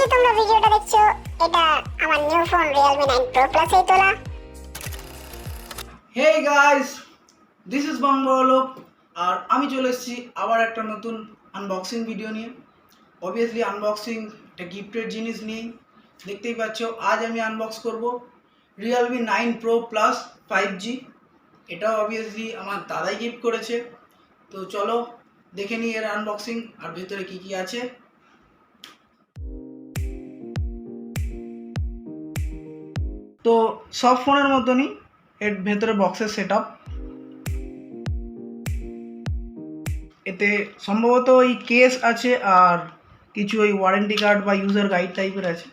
যে তোমরা ভিডিওটা দেখছো এটা আমার new phone Realme 9 Pro Plus এই তোলা। Hey guys, this is Bong Borolok আর আমি চলে এসেছি আবার একটা নতুন আনবক্সিং ভিডিও নিয়ে। অবভিয়াসলি আনবক্সিং একটা গিফটের জিনিস নিয়েই। দেখতেই পাচ্ছ আজ আমি আনবক্স করব Realme 9 Pro Plus 5G। এটাও অবভিয়াসলি আমার দাদাই গিফট করেছে। তো চলো দেখে নিই এর আনবক্সিং আর ভেতরে কি কি আছে। তো সব ফোনের মতনই এর ভেতরে বক্সের সেটআপ। এতে সম্ভবত ওই কেস আছে আর কিছু ওই ওয়ারেন্টি কার্ড বা ইউজার গাইড টাইপের আছে।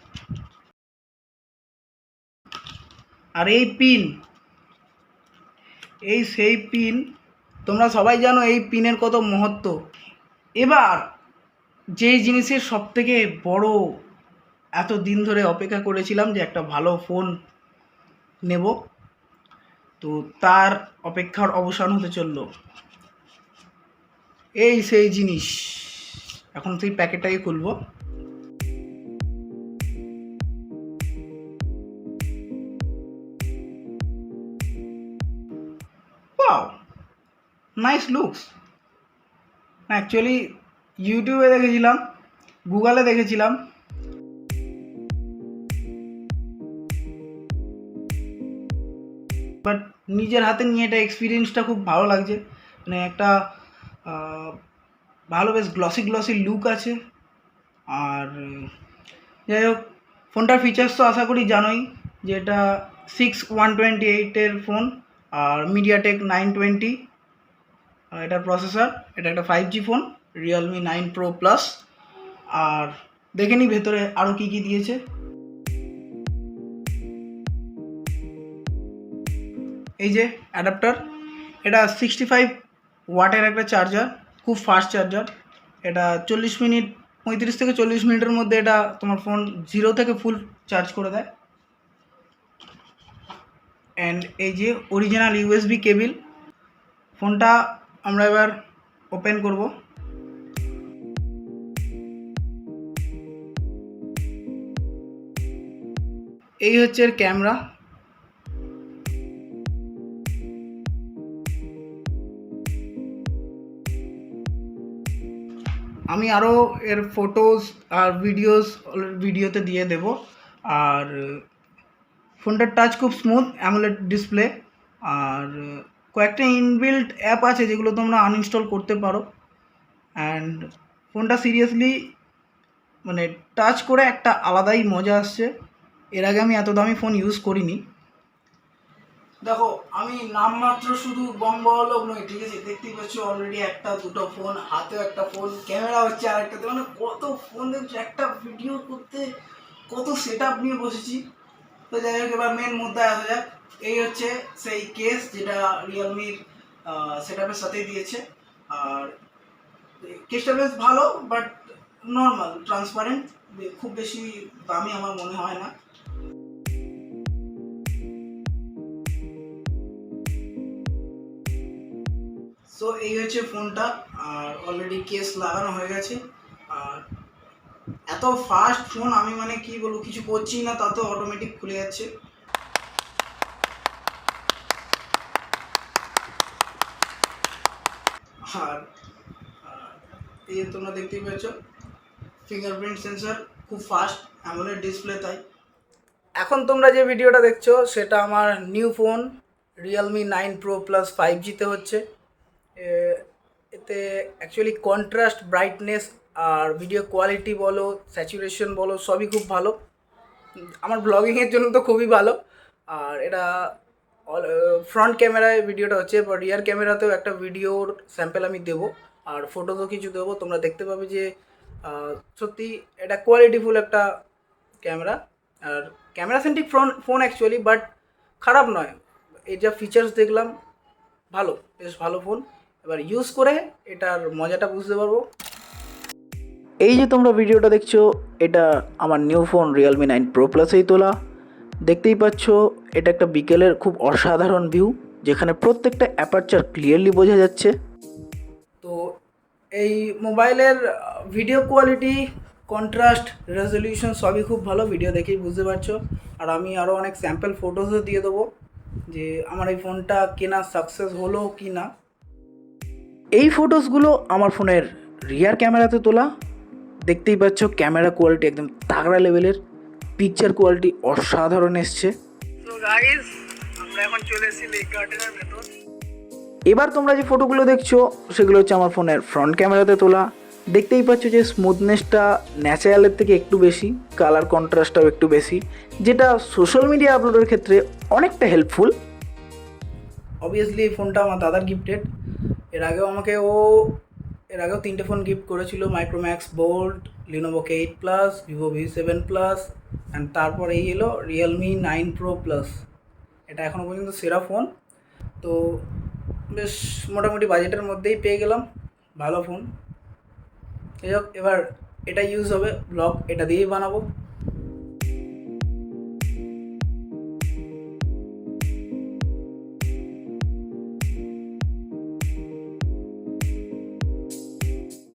আর এই পিন, এই সেই পিন, তোমরা সবাই জানো এই পিনের কত মহত্ব। এবার যেই জিনিসের সবথেকে বড় এত দিন ধরে অপেক্ষা করেছিলাম যে একটা ভালো ফোন নেব, তো তার অপেক্ষার অবসান হতে চলল। এই সেই জিনিস, এখন সেই প্যাকেটটাকে খুলব। Wow, nice looks. অ্যাকচুয়ালি ইউটিউবে দেখেছিলাম, গুগলে দেখেছিলাম, বাট নিজের হাতে নিয়ে এটা এক্সপিরিয়েন্সটা খুব ভালো লাগছে। মানে একটা ভালো বেশ গ্লসি গ্লসি লুক আছে। আর যাই হোক, ফোনটার ফিচার্স তো আশা করি জানোই যে এটা 6128-এর ফোন আর মিডিয়াটেক 920 এটার প্রসেসর। এটা একটা 5G phone Realme 9 Pro Plus। আর দেখে নিই ভেতরে আরও কী কী দিয়েছে। এই যে অ্যাডাপ্টার, এটা 65 ওয়াটের একটা চার্জার, খুব ফাস্ট চার্জার। এটা 35 থেকে 40 মিনিটের মধ্যে এটা তোমার ফোন 0 থেকে ফুল চার্জ করে দেয়। অ্যান্ড এই যে অরিজিনাল USB কেবিল। ফোনটা আমরা এবার ওপেন করব। এই হচ্ছে এর ক্যামেরা। আমি আরও এর ফটোজ আর ভিডিওতে দিয়ে দেব। আর ফোনটার টাচ খুব স্মুথ, অ্যামোলেড ডিসপ্লে। আর কয়েকটা ইনবিল্ট অ্যাপ আছে যেগুলো তোমরা আনইনস্টল করতে পারো। অ্যান্ড ফোনটা সিরিয়াসলি মানে টাচ করে একটা আলাদাই মজা আসছে। এর আগে আমি এত দামি ফোন ইউজ করিনি। দেখো, আমি নামমাত্র শুধু বং বড়লোক নই, ঠিক আছে? দেখতেই পাচ্ছ অলরেডি একটা দুটো ফোন, হাতেও একটা ফোন, ক্যামেরা হচ্ছে আর একটাতে, মানে কত ফোন দেখছো। একটা ভিডিও করতে কত সেট আপ নিয়ে বসেছি। তো যাই হোক, এবার মেন মুদ্রায় আসা যাক। এই হচ্ছে সেই কেস যেটা রিয়েলমির সেট আপের সাথেই দিয়েছে। আর কেসটা বেশ ভালো, বাট নর্মাল ট্রান্সপারেন্ট, খুব বেশি দামি আমার মনে হয় না। সো এই হচ্ছে ফোনটা। আর অলরেডি কেস লাগানো হয়ে গেছে। আর এত ফাস্ট ফোন, আমি মানে কি বলবো, কিছু করছি না তাতেও অটোমেটিক খুলে যাচ্ছে। আর এই যে তোমরা দেখতেই পাচ্ছ ফিঙ্গারপ্রিন্ট সেন্সর, খুব ফাস্ট, অ্যামোলেড ডিসপ্লে। তাই এখন তোমরা যে ভিডিওটা দেখছো সেটা আমার new phone Realme 9 Pro Plus 5G-তে হচ্ছে। এতে অ্যাকচুয়ালি কন্ট্রাস্ট, ব্রাইটনেস আর ভিডিও কোয়ালিটি বলো, স্যাচুরেশন বলো, সবই খুব ভালো। আমার ব্লগিংয়ের জন্য তো খুবই ভালো। আর এটা ফ্রন্ট ক্যামেরায় ভিডিওটা হচ্ছে, বা রিয়ার ক্যামেরাতেও একটা ভিডিওর স্যাম্পল আমি দেবো আর ফটোজও কিছু দেবো। তোমরা দেখতে পাবে যে সত্যি এটা কোয়ালিটিফুল একটা ক্যামেরা। আর camera centric phone actually, but খারাপ নয়। এই যা ফিচার্স দেখলাম, ভালো, বেশ ভালো ফোন। এবার ইউজ করে এটার মজাটা বুঝতে পারবো। এই যে তোমরা ভিডিওটা দেখছো এটা আমার নিউ ফোন Realme 9 Pro Plus-এই তোলা। দেখতেই পাচ্ছ এটা একটা বিকেলের খুব অসাধারণ ভিউ, যেখানে প্রত্যেকটা অ্যাপারচার ক্লিয়ারলি বোঝা যাচ্ছে। তো এই মোবাইলের ভিডিও কোয়ালিটি কন্ট্রাস্ট, রেজলিউশন সবই খুব ভালো, ভিডিও দেখেই বুঝতে পারছো। আর আমি আরও অনেক স্যাম্পল ফটোসও দিয়ে দেবো যে আমার এই ফোনটা কেনা সাকসেস হলো কি না। এই ফটোসগুলো আমার ফোনের রিয়ার ক্যামেরাতে তোলা। দেখতেই পাচ্ছ ক্যামেরা কোয়ালিটি একদম তাগড়া লেভেলের, পিকচার কোয়ালিটি অসাধারণ এসছে। তো গাইস, আমরা এখন চলে এসেছি লেক গার্ডেনের ভেতর। এবার তোমরা যে ফটোগুলো দেখছো সেগুলো হচ্ছে আমার ফোনের ফ্রন্ট ক্যামেরাতে তোলা। দেখতেই পাচ্ছ যে স্মুথনেসটা ন্যাচারালের থেকে একটু বেশি, কালার কন্ট্রাস্টটাও একটু বেশি, যেটা সোশ্যাল মিডিয়া আপলোডের ক্ষেত্রে অনেকটা হেল্পফুল। অবভিয়াসলি এই ফোনটা আমার দাদার গিফটেড। এর আগেও 3টে ফোন গিফট করেছিল, Micromax Bolt, Lenovo K8 plus, Vivo V7 plus, and তারপর এই এলো রিয়েলমি 9 প্রো প্লাস। এটা এখনও পর্যন্ত সেরা ফোন। তো বেশ মোটামুটি বাজেটের মধ্যেই পেয়ে গেলাম, ভালো ফোন। যাই হোক, এবার এটা ইউজ হবে, ব্লগ এটা দিয়েই বানাবো।